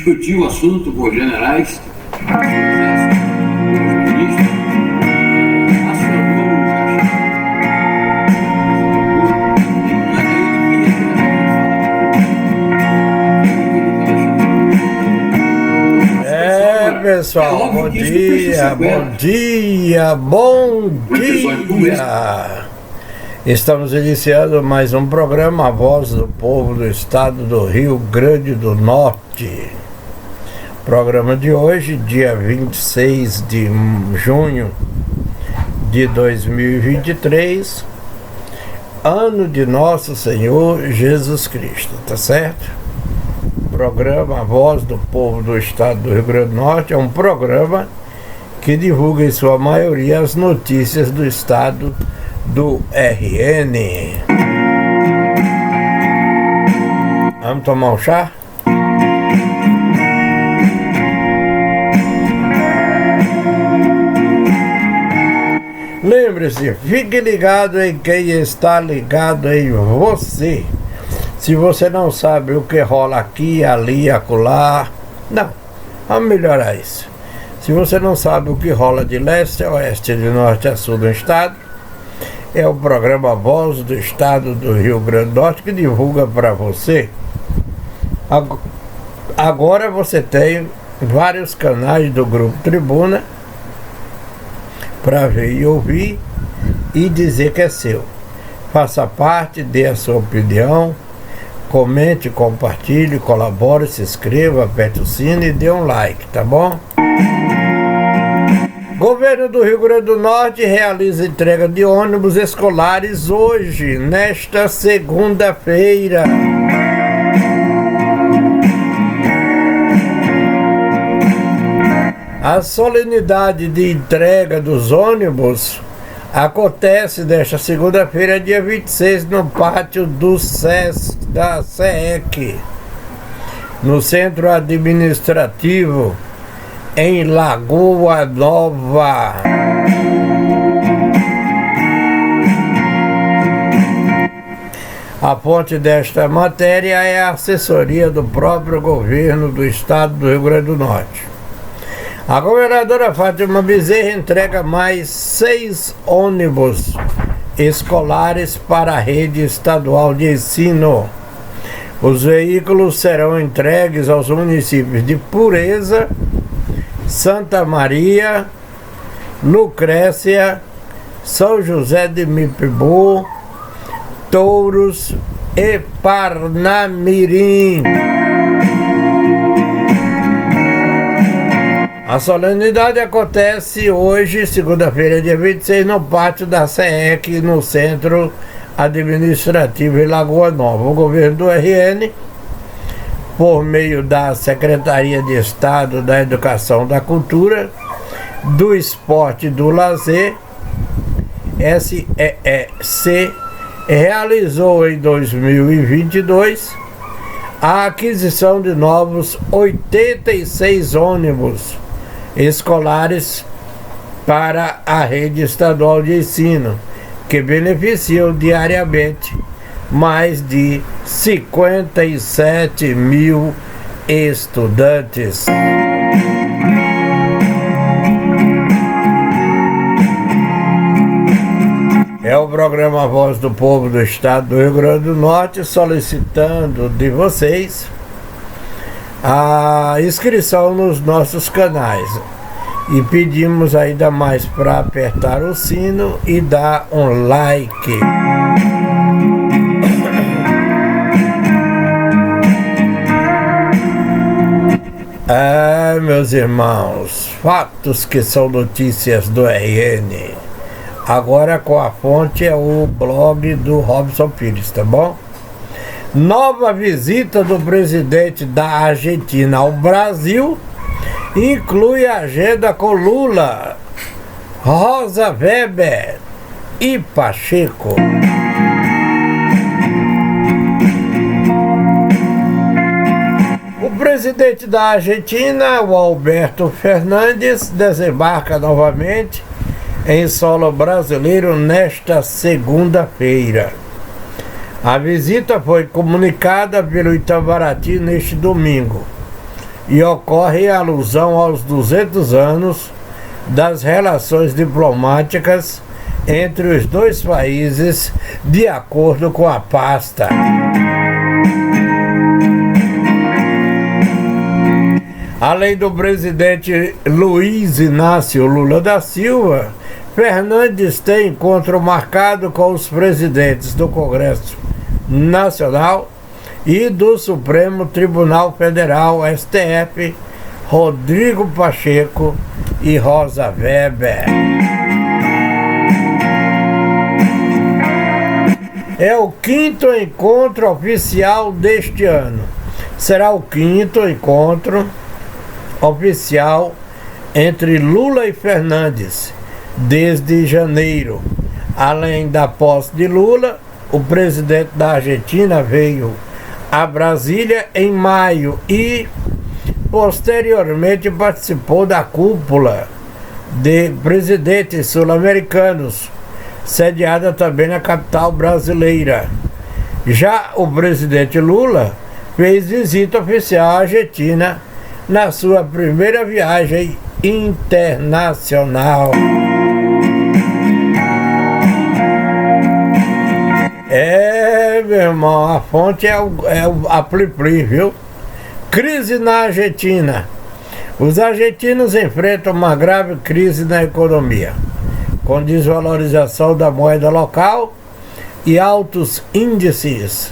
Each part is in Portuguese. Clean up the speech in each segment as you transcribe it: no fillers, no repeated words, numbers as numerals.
discutir o assunto com os generais, pessoal, bom dia. Estamos iniciando mais um programa, A Voz do Povo do Estado do Rio Grande do Norte. Programa de hoje, dia 26 de junho de 2023, ano de Nosso Senhor Jesus Cristo, tá certo? Programa A Voz do Povo do Estado do Rio Grande do Norte é um programa que divulga em sua maioria as notícias do estado do RN. Vamos tomar um chá? Lembre-se, fique ligado em quem está ligado em você. Se você não sabe o que rola aqui, ali, acolá, não, vamos melhorar isso. Se você não sabe o que rola de leste a oeste, de norte a sul do estado, é o programa Voz do Estado do Rio Grande do Norte que divulga para você. Agora você tem vários canais do Grupo Tribuna para ver e ouvir e dizer que é seu. Faça parte, dê a sua opinião. Comente, compartilhe, colabore, se inscreva, aperte o sino e dê um like, tá bom? Governo do Rio Grande do Norte realiza entrega de ônibus escolares hoje, nesta segunda-feira. A solenidade de entrega dos ônibus acontece nesta segunda-feira, dia 26, no pátio do SESC, da SEEC, no Centro Administrativo, em Lagoa Nova. A fonte desta matéria é a assessoria do próprio governo do estado do Rio Grande do Norte. A governadora Fátima Bezerra entrega mais 6 ônibus escolares para a rede estadual de ensino. Os veículos serão entregues aos municípios de Pureza, Santa Maria, Lucrécia, São José de Mipibu, Touros e Parnamirim. A solenidade acontece hoje, segunda-feira, dia 26, no pátio da SEEC, no Centro Administrativo em Lagoa Nova. O governo do RN, por meio da Secretaria de Estado da Educação, da Cultura, do Esporte e do Lazer, SEEC, realizou em 2022 a aquisição de novos 86 ônibus escolares para a rede estadual de ensino, que beneficiam diariamente mais de 57 mil estudantes. É o programa Voz do Povo do Estado do Rio Grande do Norte solicitando de vocês a inscrição nos nossos canais e pedimos ainda mais para apertar o sino e dar um like. Meus irmãos, fatos que são notícias do RN. Agora com a fonte é o blog do Robson Pires, tá bom? Nova visita do presidente da Argentina ao Brasil inclui agenda com Lula, Rosa Weber e Pacheco. O presidente da Argentina, o Alberto Fernandes, desembarca novamente em solo brasileiro nesta segunda-feira. A visita foi comunicada pelo Itamaraty neste domingo. e ocorre em alusão aos 200 anos das relações diplomáticas entre os dois países, de acordo com a pasta. Além do presidente Luiz Inácio Lula da Silva, Fernandes tem encontro marcado com os presidentes do Congresso Nacional e do Supremo Tribunal Federal, STF, Rodrigo Pacheco e Rosa Weber. É o 5º encontro oficial deste ano. Será o 5º encontro oficial entre Lula e Fernandes desde janeiro. Além da posse de Lula, o presidente da Argentina veio a Brasília em maio e posteriormente participou da cúpula de presidentes sul-americanos, sediada também na capital brasileira. Já o presidente Lula fez visita oficial à Argentina na sua primeira viagem internacional. Meu irmão, a fonte é a Pli-Pli, viu? Crise na Argentina. Os argentinos enfrentam uma grave crise na economia, com desvalorização da moeda local e altos índices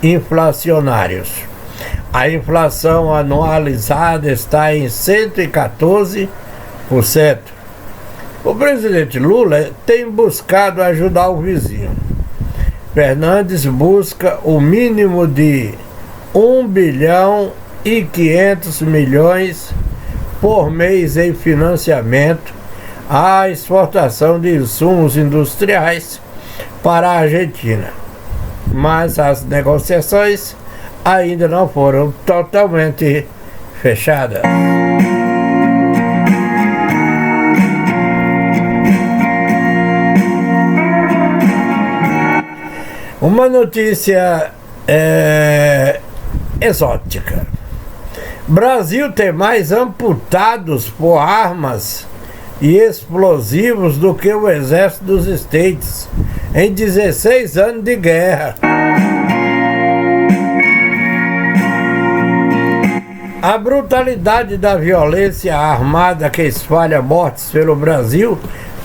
inflacionários. A inflação anualizada está em 114%. O presidente Lula tem buscado ajudar o vizinho. Fernandes busca o mínimo de 1 bilhão e 500 milhões por mês em financiamento à exportação de insumos industriais para a Argentina. Mas as negociações ainda não foram totalmente fechadas. Uma notícia exótica. Brasil tem mais amputados por armas e explosivos do que o exército dos States em 16 anos de guerra. A brutalidade da violência armada que espalha mortes pelo Brasil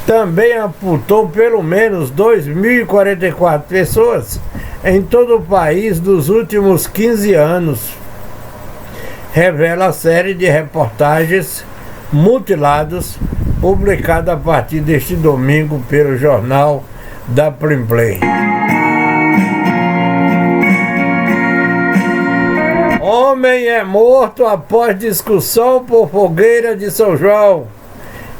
também amputou pelo menos 2.044 pessoas em todo o país nos últimos 15 anos, revela a série de reportagens Mutilados, publicada a partir deste domingo pelo jornal da Pli-Pli. Homem é morto após discussão por fogueira de São João.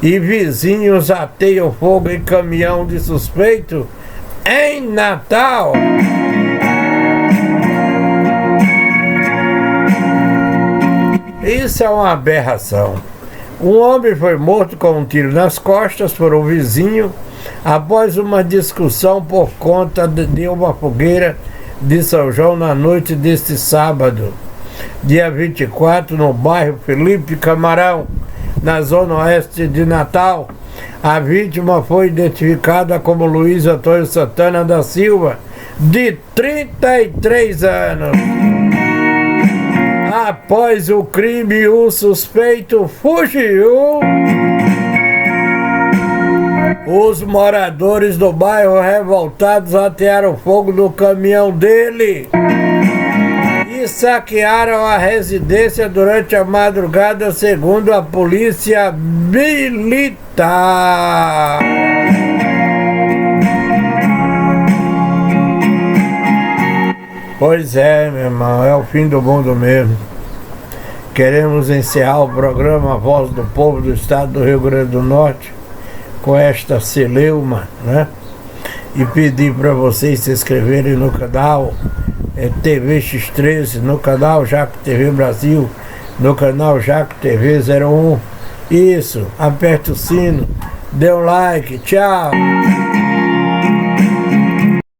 E vizinhos ateiam fogo em caminhão de suspeito em Natal. Isso é uma aberração. Um homem foi morto com um tiro nas costas por um vizinho após uma discussão por conta de uma fogueira de São João na noite deste sábado, dia 24, no bairro Felipe Camarão, na zona oeste de Natal. A vítima foi identificada como Luiz Antônio Santana da Silva, de 33 anos. Após o crime, o suspeito fugiu. Os moradores do bairro revoltados atearam fogo no caminhão dele e saquearam a residência durante a madrugada, segundo a polícia militar. Pois é, meu irmão, é o fim do mundo mesmo. Queremos encerrar o programa Voz do Povo do Estado do Rio Grande do Norte com esta celeuma, né? E pedir para vocês se inscreverem no canal TV X13, no canal Jaco TV Brasil, no canal Jaco TV 01. Isso, aperte o sino, dê um like, tchau!